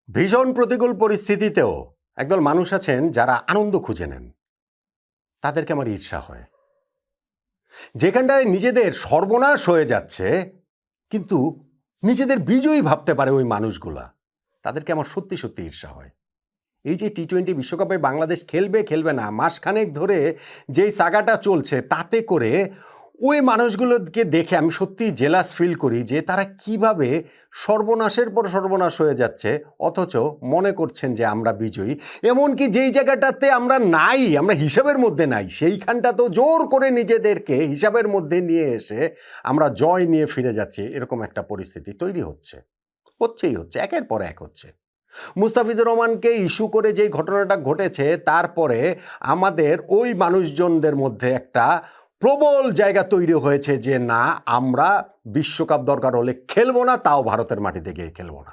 ভীষণ প্রতিকূল পরিস্থিতিতেও একদল মানুষ আছেন যারা আনন্দ খুঁজে নেন। তাদেরকে আমার ঈর্ষা হয়। যেখানটায় নিজেদের সর্বনাশ হয়ে যাচ্ছে কিন্তু নিজেদের বিজয়ী ভাবতে পারে ওই মানুষগুলা, তাদেরকে আমার সত্যি সত্যি ঈর্ষা হয়। এই যে টি-20 বিশ্বকাপে বাংলাদেশ খেলবে খেলবে না মাসখানেক ধরে যেই সাগাটা চলছে, তাতে করে ওই মানুষগুলোকে দেখে আমি সত্যিই জেলাস ফিল করি যে তারা কিভাবে সর্বনাশের পর সর্বনাশ হয়ে যাচ্ছে, অথচ মনে করছেন যে আমরা বিজয়ী। এমনকি যেই জায়গাটাতে আমরা নাই, আমরা হিসাবের মধ্যে নাই, সেইখানটা তো জোর করে নিজেদেরকে হিসাবের মধ্যে নিয়ে এসে আমরা জয় নিয়ে ফিরে যাচ্ছি। এরকম একটা পরিস্থিতি তৈরি হচ্ছে, একের পর এক হচ্ছে। মুস্তাফিজুর রহমানকে ইস্যু করে যেই ঘটনাটা ঘটেছে, তারপরে আমাদের ওই মানুষজনদের মধ্যে একটা প্রবল জায়গা তৈরি হয়েছে যে না, আমরা বিশ্বকাপ দরকার হলে খেলবো না, তাও ভারতের মাটিতে গিয়ে খেলবো না।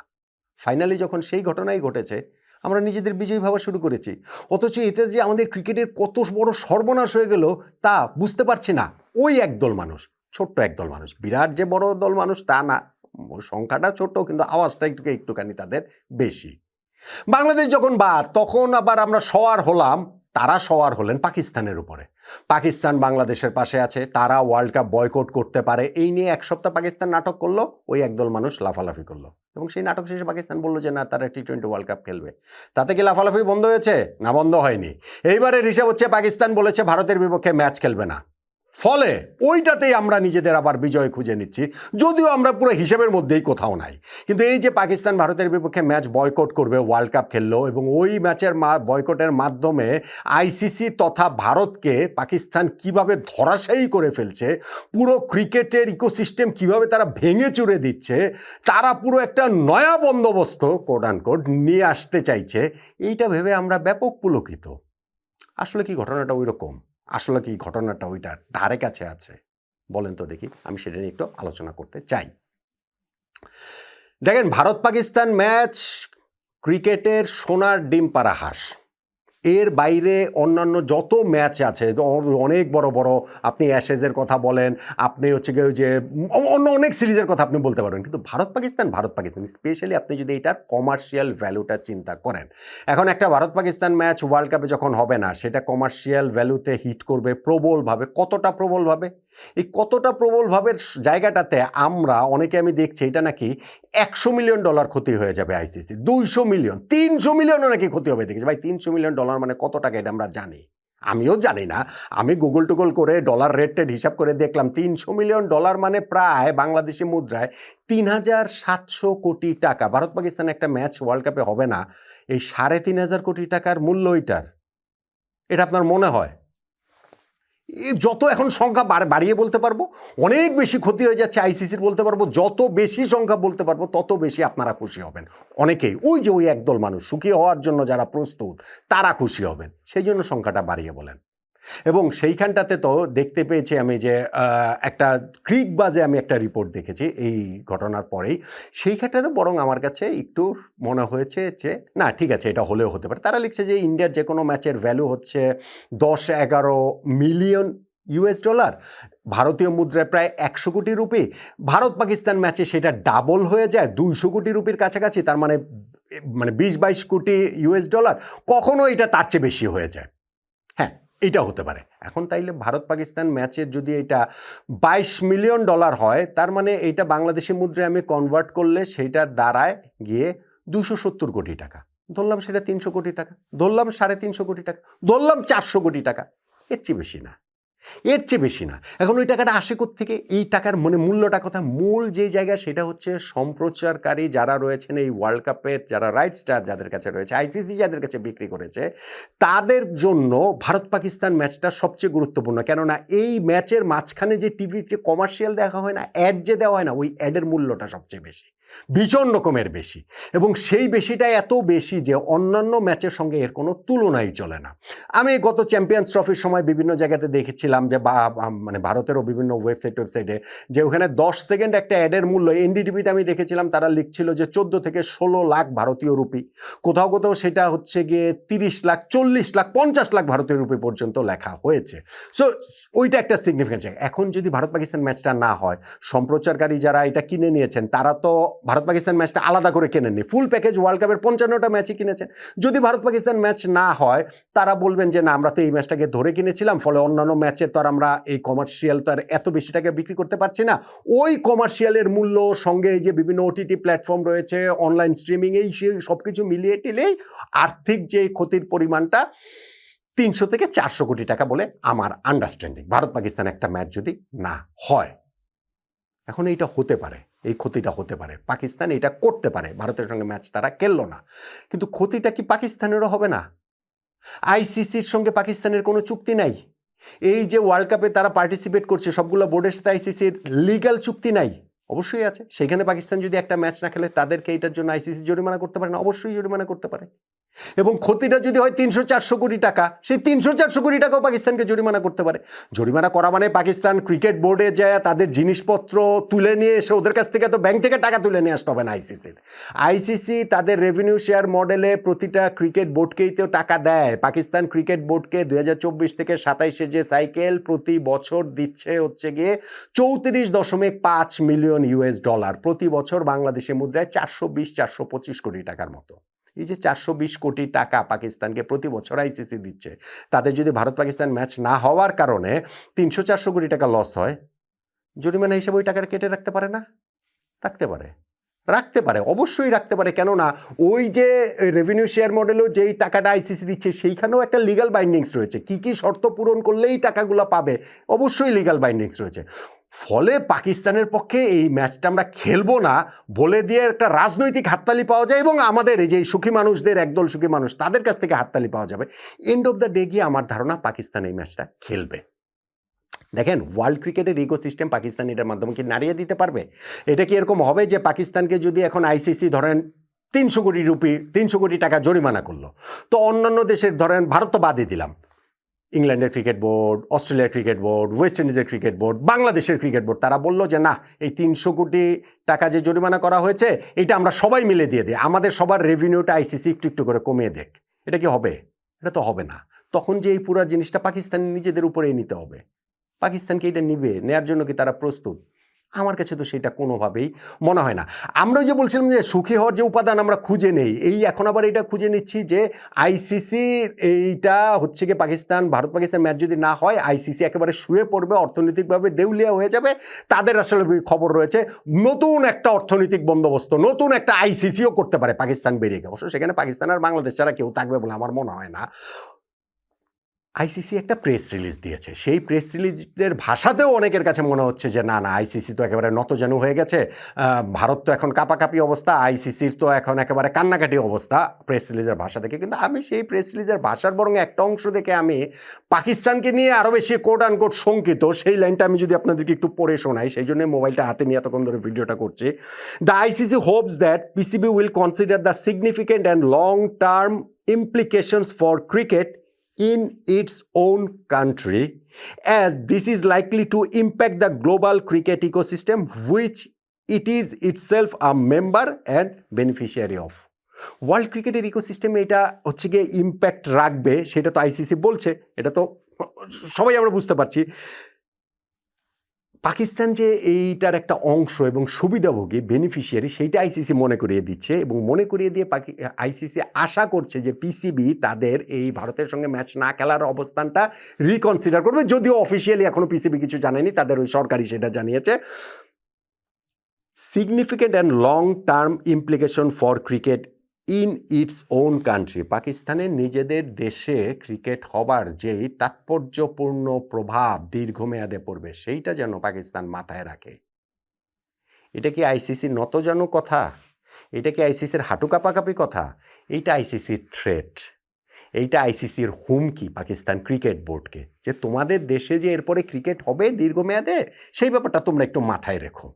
ফাইনালি যখন সেই ঘটনাই ঘটেছে, আমরা নিজেদের বিজয়ী ভাবা শুরু করেছি, অথচ এটা যে আমাদের ক্রিকেটের কত বড় সর্বনাশ হয়ে গেল তা বুঝতে পারছি না। ওই একদল মানুষ, ছোট্ট একদল মানুষ, বিরাট যে বড় দল মানুষ তা না, সংখ্যাটা ছোট কিন্তু আওয়াজটা একটুখানি তাদের বেশি। বাংলাদেশ যখন বাদ, তখন আবার আমরা সওয়ার হলাম, তারা সওয়ার হলেন পাকিস্তানের উপরে। পাকিস্তান বাংলাদেশের পাশে আছে, তারা ওয়ার্ল্ড কাপ বয়কট করতে পারে, এই নিয়ে এক সপ্তাহ পাকিস্তান নাটক করলো, ওই একদল মানুষ লাফালাফি করলো এবং সেই নাটক শেষে পাকিস্তান বললো যে না, তারা টি-20 ওয়ার্ল্ড কাপ খেলবে। তাতে কি লাফালাফি বন্ধ হয়েছে? না, বন্ধ হয়নি। এইবারের হিসাব হচ্ছে পাকিস্তান বলেছে ভারতের বিপক্ষে ম্যাচ খেলবে না, ফলে ওইটাতেই আমরা নিজেদের আবার বিজয় খুঁজে নিচ্ছি, যদিও আমরা পুরো হিসেবের মধ্যেই কোথাও নাই। কিন্তু এই যে পাকিস্তান ভারতের বিপক্ষে ম্যাচ বয়কট করবে, ওয়ার্ল্ড কাপ খেললো এবং ওই ম্যাচের বয়কটের মাধ্যমে আইসিসি তথা ভারতকে পাকিস্তান কিভাবে ধরাশায়ী করে ফেলছে, পুরো ক্রিকেটের ইকোসিস্টেম কিভাবে তারা ভেঙে চুরে দিচ্ছে, তারা পুরো একটা নয়া বন্দোবস্ত কোট আনকোট নিয়ে আসতে চাইছে, এইটা ভেবে আমরা ব্যাপক পুলকিত। আসলে কি ঘটনাটা ওই রকম? আসলে কি ঘটনাটা ওইটার ধারে কাছে আছে? বলেন তো দেখি, আমি সেটা নিয়ে একটু আলোচনা করতে চাই। দেখেন, ভারত পাকিস্তান ম্যাচ ক্রিকেটের সোনার ডিম পাড়া হাঁস। এর বাইরে অন্যান্য যত ম্যাচ আছে, অনেক বড় বড়, আপনি অ্যাশেজের কথা বলেন, আপনি হচ্ছে গিয়ে যে অন্য অনেক সিরিজের কথা আপনি বলতে পারেন, কিন্তু ভারত পাকিস্তান স্পেশালি আপনি যদি এটার কমার্শিয়াল ভ্যালুটা চিন্তা করেন, এখন একটা ভারত পাকিস্তান ম্যাচ ওয়ার্ল্ড কাপে যখন হবে না, সেটা কমার্শিয়াল ভ্যালুতে হিট করবে প্রবলভাবে। কতটা প্রবলভাবে? এই কতটা প্রবলভাবে জায়গাটাতে আমরা অনেকে আমি দেখছি এটা নাকি $100 মিলিয়ন ক্ষতি হয়ে যাবে আইসিসি, 200 মিলিয়ন, 300 মিলিয়নও নাকি ক্ষতি হবে। দেখেছি ভাই, $300 মিলিয়ন মানে কত টাকা এটা আমরা জানি? আমিও জানি না। আমি গুগল টুগল করে ডলার রেট হিসাব করে দেখলাম, $300 মিলিয়ন মানে প্রায় বাংলাদেশি মুদ্রায় 3700 কোটি টাকা। ভারত পাকিস্তান একটা ম্যাচ ওয়ার্ল্ড কাপে হবে না, এই 3500 কোটি টাকার মূল্য এটার। এটা আপনার মনে হয়? যত এখন সংখ্যা বাড়িয়ে বলতে পারবো, অনেক বেশি ক্ষতি হয়ে যাচ্ছে আইসিসির বলতে পারবো, যত বেশি সংখ্যা বলতে পারবো তত বেশি আপনারা খুশি হবেন। অনেকেই ওই যে ওই একদল মানুষ সুখী হওয়ার জন্য যারা প্রস্তুত, তারা খুশি হবেন, সেই জন্য সংখ্যাটা বাড়িয়ে বলেন। এবং সেইখানটাতে তো দেখতে পেয়েছি আমি যে একটা ক্রিকবাজে আমি একটা রিপোর্ট দেখেছি এই ঘটনার পরেই, সেইখানটাতে বরং আমার কাছে একটু মনে হয়েছে যে না, ঠিক আছে, এটা হলেও হতে পারে। তারা লিখছে যে ইন্ডিয়ার যে কোনো ম্যাচের ভ্যালু হচ্ছে 10-11 মিলিয়ন ইউএস ডলার, ভারতীয় মুদ্রায় প্রায় 100 কোটি রুপি। ভারত পাকিস্তান ম্যাচে সেটা ডাবল হয়ে যায় 200 কোটি রুপির কাছাকাছি, তার মানে 20-22 কোটি ইউএস ডলার, কখনো এটা তার চেয়ে বেশি হয়ে যায়। হ্যাঁ, এটা হতে পারে। এখন তাইলে ভারত পাকিস্তান ম্যাচের যদি এটা $22 মিলিয়ন হয়, তার মানে এইটা বাংলাদেশি মুদ্রায় আমি কনভার্ট করলে সেইটা দাঁড়ায় গিয়ে 270 কোটি টাকা। ধরলাম সেটা 300 কোটি টাকা, ধরলাম 350 কোটি টাকা, ধরলাম 400 কোটি টাকা, এর চেয়ে বেশি না, এর চেয়ে বেশি না। এখন ওই টাকাটা আসে কোত্থেকে? এই টাকার মূল্যটা কথা, মূল যে জায়গা সেটা হচ্ছে সম্প্রচারকারী যারা রয়েছেন এই ওয়ার্ল্ড কাপের, যারা রাইটসটা যাদের কাছে রয়েছে, আইসিসি যাদের কাছে বিক্রি করেছে, তাদের জন্য ভারত পাকিস্তান ম্যাচটা সবচেয়ে গুরুত্বপূর্ণ। কেননা এই ম্যাচের মাঝখানে যে টিভিতে কমার্শিয়াল দেখা হয় না, অ্যাড যে দেওয়া হয় না, ওই অ্যাডের মূল্যটা সবচেয়ে বেশি, ভীষণ রকমের বেশি। এবং সেই বেশিটা এত বেশি যে অন্যান্য ম্যাচের সঙ্গে এর কোনো তুলনাই চলে না। আমি গত চ্যাম্পিয়ন্স ট্রফির সময় বিভিন্ন জায়গাতে দেখেছিলাম যে ভারতেরও বিভিন্ন ওয়েবসাইটে যে ওখানে 10 সেকেন্ড একটা অ্যাডের মূল্য, এনডিটিভিতে আমি দেখেছিলাম তারা লিখছিল যে 14 থেকে 16 লাখ ভারতীয় রুপি, কোথাও কোথাও সেটা হচ্ছে গিয়ে 30 লাখ, 40 লাখ, 50 লাখ ভারতীয় রুপি পর্যন্ত লেখা হয়েছে। সো ওইটা একটা সিগনিফিকেন্ট জায়গা। এখন যদি ভারত পাকিস্তান ম্যাচটা না হয়, সম্প্রচারকারী যারা এটা কিনে নিয়েছেন তারা তো ভারত পাকিস্তান ম্যাচটা আলাদা করে কেনেননি, ফুল প্যাকেজ ওয়ার্ল্ড কাপের 55টা ম্যাচই কিনেছেন। যদি ভারত পাকিস্তান ম্যাচ না হয় তারা বলবেন যে না আমরা তো এই ম্যাচটাকে ধরে কিনেছিলাম, ফলে অন্যান্য ম্যাচের তো আর আমরা এই কমার্শিয়াল তো আর এত বেশি টাকা বিক্রি করতে পারছি না। ওই কমার্শিয়ালের মূল্য সঙ্গে যে বিভিন্ন ওটিটি প্ল্যাটফর্ম রয়েছে, অনলাইন স্ট্রিমিং, এই সব কিছু মিলিয়ে টিলেই আর্থিক যে ক্ষতির পরিমাণটা 300 থেকে 400 কোটি টাকা বলে আমার আন্ডারস্ট্যান্ডিং, ভারত পাকিস্তান একটা ম্যাচ যদি না হয়। এখন এইটা হতে পারে, এই ক্ষতিটা হতে পারে, পাকিস্তান এটা করতে পারে, ভারতের সঙ্গে ম্যাচ তারা খেললো না, কিন্তু ক্ষতিটা কি পাকিস্তানেরও হবে না? আইসিসির সঙ্গে পাকিস্তানের কোনো চুক্তি নাই। এই যে ওয়ার্ল্ড কাপে তারা পার্টিসিপেট করছে সবগুলো বোর্ডের সাথে আইসিসির লিগ্যাল চুক্তি নাই? অবশ্যই আছে। সেখানে পাকিস্তান যদি একটা ম্যাচ না খেলে তাদেরকে এটার জন্য আইসিসি জরিমানা করতে পারে না? অবশ্যই জরিমানা করতে পারে। এবং ক্ষতিটা যদি হয় 300-400 কোটি টাকা, সেই 300-400 কোটি টাকাও পাকিস্তানকে জরিমানা করতে পারে। জরিমানা করা মানে পাকিস্তান ক্রিকেট বোর্ডে যায় তাদের জিনিসপত্র তুলে নিয়ে এসে ওদের কাছ থেকে তো ব্যাংক থেকে টাকা তুলে নিয়ে আসতে হবে না আইসিসির। আইসিসি তাদের রেভিনিউ শেয়ার মডেলে প্রতিটা ক্রিকেট বোর্ডকেই তো টাকা দেয়। পাকিস্তান ক্রিকেট বোর্ডকে 2024 থেকে 27-এর যে সাইকেল প্রতি বছর দিচ্ছে হচ্ছে গিয়ে 34.5 মিলিয়ন ইউএস ডলার, প্রতি বছর বাংলাদেশি মুদ্রায় 420-425 কোটি টাকার মতো। এই যে 420 কোটি টাকা পাকিস্তানকে প্রতি বছর আইসিসি দিচ্ছে, তাদের যদি ভারত পাকিস্তান ম্যাচ না হওয়ার কারণে 300-400 কোটি টাকা লস হয়, জরিমানা হিসেবে ওই টাকাটা কেটে রাখতে পারে না? রাখতে পারে, রাখতে পারে, অবশ্যই রাখতে পারে। কেননা ওই যে রেভিনিউ শেয়ার মডেলেও যেই টাকাটা আইসিসি দিচ্ছে সেইখানেও একটা লিগ্যাল বাইন্ডিংস রয়েছে, কি কি শর্ত পূরণ করলেই টাকাগুলো পাবে, অবশ্যই লিগ্যাল বাইন্ডিংস রয়েছে। ফলে পাকিস্তানের পক্ষে এই ম্যাচটা আমরা খেলবো না বলে দিয়ে একটা রাজনৈতিক হাততালি পাওয়া যায়, এবং আমাদের এই যে সুখী মানুষদের, একদল সুখী মানুষ, তাদের কাছ থেকে হাততালি পাওয়া যাবে। এন্ড অফ দ্য ডে গিয়ে আমার ধারণা পাকিস্তান এই ম্যাচটা খেলবে। দেখেন, ওয়ার্ল্ড ক্রিকেটের ইকোসিস্টেম পাকিস্তান এটার মাধ্যমে কি নাড়িয়ে দিতে পারবে? এটা কি এরকম হবে যে পাকিস্তানকে যদি এখন আইসিসি ধরেন 300 কোটি টাকা জরিমানা করলো, তো অন্যান্য দেশের ধরেন ভারত তো বাদই দিলাম, ইংল্যান্ডের ক্রিকেট বোর্ড, অস্ট্রেলিয়ার ক্রিকেট বোর্ড, ওয়েস্ট ইন্ডিজের ক্রিকেট বোর্ড, বাংলাদেশের ক্রিকেট বোর্ড, তারা বললো যে না, এই 300 কোটি টাকা যে জরিমানা করা হয়েছে এটা আমরা সবাই মিলে দিয়ে দিই, আমাদের সবার রেভিনিউটা আইসিসি একটু একটু করে কমিয়ে দেখ। এটা কি হবে? এটা তো হবে না। তখন যে এই পুরো জিনিসটা পাকিস্তান নিজেদের উপরেই নিতে হবে। পাকিস্তানকে এটা নিবে, নেয়ার জন্য কি তারা প্রস্তুত? আমার কাছে তো সেটা কোনোভাবেই মনে হয় না। আমরা যে বলছিলাম যে সুখী হওয়ার যে উপাদান আমরা খুঁজে নেই, এই এখন আবার এটা খুঁজে নিচ্ছি যে আইসিসি এইটা হচ্ছে কি পাকিস্তান ভারত পাকিস্তান ম্যাচ যদি না হয় আইসিসি একেবারে শুয়ে পড়বে, অর্থনৈতিকভাবে দেউলিয়া হয়ে যাবে। তাদের আসলে খবর রয়েছে নতুন একটা অর্থনৈতিক বন্দোবস্ত, নতুন একটা আইসিসিও করতে পারে পাকিস্তান বেরিয়ে গেছে। অবশ্য সেখানে পাকিস্তান আর বাংলাদেশ ছাড়া কেউ থাকবে বলে আমার মনে হয় না। আইসিসি একটা প্রেস রিলিজ দিয়েছে, সেই প্রেস রিলিজের ভাষাতেও অনেকের কাছে মনে হচ্ছে যে না না, আইসিসি তো একেবারে নতজানু হয়ে গেছে, ভারত তো এখন কাপাকাপি অবস্থা, আইসিসির তো এখন একেবারে কান্নাকাটি অবস্থা প্রেস রিলিজের ভাষা থেকে। কিন্তু আমি সেই প্রেস রিলিজের ভাষার বরং একটা অংশ দেখে আমি পাকিস্তানকে নিয়ে আরও বেশি কোট আনকোট শঙ্কিত। সেই লাইনটা আমি যদি আপনাদেরকে একটু পড়ে শোনাই, সেই জন্য মোবাইলটা হাতে নিয়ে এতক্ষণ ধরে ভিডিওটা করছি। The ICC Hopes that PCB will consider the significant and long term implications for cricket in its own country, as this is likely to impact the global cricket ecosystem which it is itself a member and beneficiary of. World ক্রিকেটের ইকোসিস্টেমে এটা হচ্ছে গিয়ে impact রাখবে, সেটা তো ICC বলছে, এটা তো সবাই আমরা বুঝতে পারছি। পাকিস্তান যে এইটার একটা অংশ এবং সুবিধাভোগী বেনিফিশিয়ারি, সেইটা আইসিসি মনে করিয়ে দিচ্ছে, এবং মনে করিয়ে দিয়ে আইসিসি আশা করছে যে পিসিবি তাদের এই ভারতের সঙ্গে ম্যাচ না খেলার অবস্থানটা রিকনসিডার করবে। যদিও অফিসিয়ালি এখনো পিসিবি কিছু জানেনি, তাদের ওই সরকারি সেটা জানিয়েছে। Significant and long term implication for cricket in its own country, পাকিস্তানের নিজেদের দেশে ক্রিকেট হবার যেই তাৎপর্যপূর্ণ প্রভাব দীর্ঘমেয়াদে পড়বে, সেইটা যেন পাকিস্তান মাথায় রাখে। এটা কি আইসিসির নতজানু কথা? এটা কি আইসিসির হাঁটু কাঁপাকাঁপি কথা? এইটা আইসিসির থ্রেট, এইটা আইসিসির হুমকি পাকিস্তান ক্রিকেট বোর্ডকে, যে তোমাদের দেশে যে এরপরে ক্রিকেট হবে দীর্ঘমেয়াদে, সেই ব্যাপারটা তোমরা একটু মাথায় রেখো।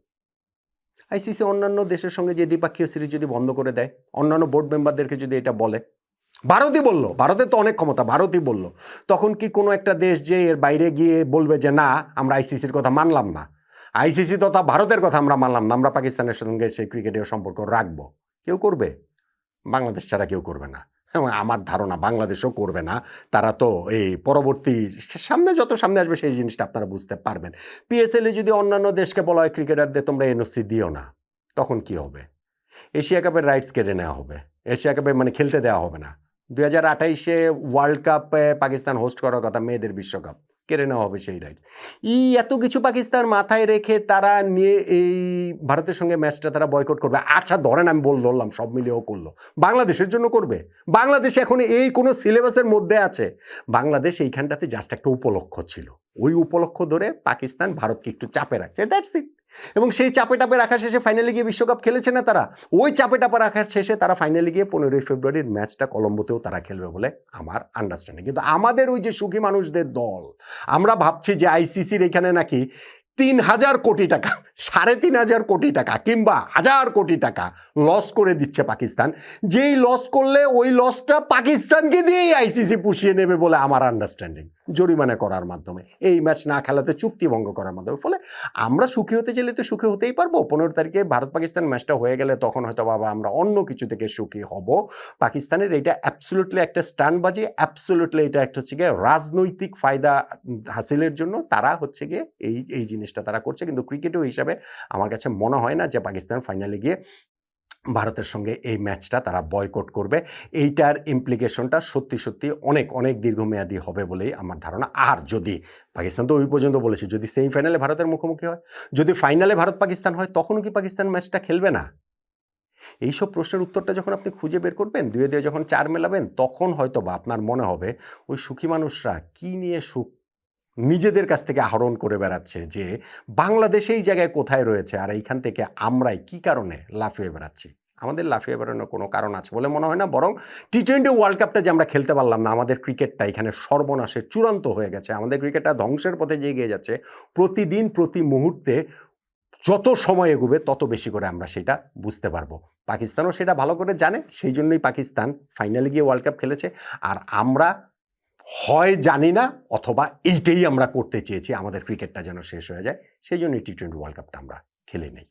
আইসিসি অন্যান্য দেশের সঙ্গে যে দ্বিপাক্ষীয় সিরিজ যদি বন্ধ করে দেয়, অন্যান্য বোর্ড মেম্বারদেরকে যদি এটা বলে, ভারতই বললো, ভারতের তো অনেক ক্ষমতা, ভারতই বললো, তখন কি কোনো একটা দেশ যে এর বাইরে গিয়ে বলবে যে না আমরা আইসিসির কথা মানলাম না, আইসিসি তথা ভারতের কথা আমরা মানলাম না, আমরা পাকিস্তানের সঙ্গে সেই ক্রিকেটের সম্পর্ক রাখবো? কেউ করবে? বাংলাদেশ ছাড়া কেউ করবে না, আমার ধারণা বাংলাদেশও করবে না। তারা তো এই পরবর্তী সামনে যত সামনে আসবে সেই জিনিসটা আপনারা বুঝতে পারবেন। পিএসএলে যদি অন্যান্য দেশকে বলা হয় ক্রিকেটারদের তোমরা এনওসি দিও না, তখন কি হবে? এশিয়া কাপের রাইটস কেড়ে নেওয়া হবে, এশিয়া কাপে মানে খেলতে দেওয়া হবে না। 2028-এ ওয়ার্ল্ড কাপে পাকিস্তান হোস্ট করার কথা, মেয়েদের বিশ্বকাপ, কেড়ে নেওয়া হবে সেই রাইটস। এত কিছু পাকিস্তান মাথায় রেখে তারা নিয়ে এই ভারতের সঙ্গে ম্যাচটা তারা বয়কট করবে। আচ্ছা ধরেন আমি ধরলাম সব মিলিয়েও করলো, বাংলাদেশের জন্য করবে? বাংলাদেশ এখন এই কোনো সিলেবাসের মধ্যে আছে? বাংলাদেশ এইখানটাতে জাস্ট একটা উপলক্ষ ছিল, ওই উপলক্ষ ধরে পাকিস্তান ভারতকে একটু চাপে রাখছে, দ্যাটস ইট। এবং সেই চাপে টাপে রাখা শেষে ফাইনালে গিয়ে বিশ্বকাপ খেলেছে না তারা? ওই চাপে টাপে রাখার শেষে তারা ফাইনালে গিয়ে 15ই ফেব্রুয়ারির ম্যাচটা কলম্বোতেও তারা খেলবে বলে আমার আন্ডারস্ট্যান্ডিং। কিন্তু আমাদের ওই যে সুখী মানুষদের দল, আমরা ভাবছি যে আইসিসির এখানে নাকি 3,000 কোটি টাকা, 3,500 কোটি টাকা কিংবা 1,000 কোটি টাকা লস করে দিচ্ছে পাকিস্তান, যেই লস করলে ওই লসটা পাকিস্তানকে দিয়েই আইসিসি পুষিয়ে নেবে বলে আমার আন্ডারস্ট্যান্ডিং, জরিমানা করার মাধ্যমে, এই ম্যাচ না খেলাতে চুক্তি ভঙ্গ করার মাধ্যমে। ফলে আমরা সুখী হতে চাইলে তো সুখী হতেই পারবো। 15 তারিখে ভারত পাকিস্তান ম্যাচটা হয়ে গেলে তখন হয়তো বাবা আমরা অন্য কিছু থেকে সুখী হব। পাকিস্তানের এটা অ্যাবসলিউটলি একটা স্টান্টবাজি, অ্যাবসলিউটলি এটা একটা হচ্ছে গিয়ে রাজনৈতিক ফায়দা হাসিলের জন্য তারা হচ্ছে গিয়ে এই জিনিসটা তারা করছে। কিন্তু ক্রিকেটও হিসাবে আমার কাছে মনে হয় না যে পাকিস্তান ফাইনালে গিয়ে ভারতের সঙ্গে এই ম্যাচটা তারা বয়কট করবে। এইটার ইমপ্লিকেশনটা সত্যি সত্যি অনেক অনেক দীর্ঘমেয়াদী হবে বলেই আমার ধারণা। আর যদি পাকিস্তান তো ওই পর্যন্ত বলেছে, যদি সেমিফাইনালে ভারতের মুখোমুখি হয়, যদি ফাইনালে ভারত পাকিস্তান হয়, তখনও কি পাকিস্তান ম্যাচটা খেলবে না? এইসব প্রশ্নের উত্তরটা যখন আপনি খুঁজে বের করবেন, দুয়ে দুয়ে যখন 4 মেলাবেন, তখন হয়তো বা আপনার মনে হবে ওই সুখী মানুষরা কি নিয়ে সুখ নিজেদের কাছ থেকে আহরণ করে বেড়াচ্ছে, যে বাংলাদেশ এই জায়গায় কোথায় রয়েছে আর এইখান থেকে আমরাই কি কারণে লাফিয়ে বেড়াচ্ছি। আমাদের লাফিয়ে বেড়ানোর কোনো কারণ আছে বলে মনে হয় না। বরং টি-20 ওয়ার্ল্ড কাপটা যে আমরা খেলতে পারলাম না, আমাদের ক্রিকেটটা এখানে সর্বনাশের চূড়ান্ত হয়ে গেছে, আমাদের ক্রিকেটটা ধ্বংসের পথে এগিয়ে যাচ্ছে। প্রতিদিন প্রতি মুহূর্তে যত সময় এগোবে তত বেশি করে আমরা সেটা বুঝতে পারবো। পাকিস্তানও সেটা ভালো করে জানে, সেই জন্যই পাকিস্তান ফাইনালে গিয়ে ওয়ার্ল্ড কাপ খেলেছে। আর আমরা হয় জানি না, অথবা এইটাই আমরা করতে চেয়েছি, আমাদের ক্রিকেটটা যেন শেষ হয়ে যায়, সেই জন্যই টি-20 ওয়ার্ল্ড কাপটা আমরা খেলে নেই।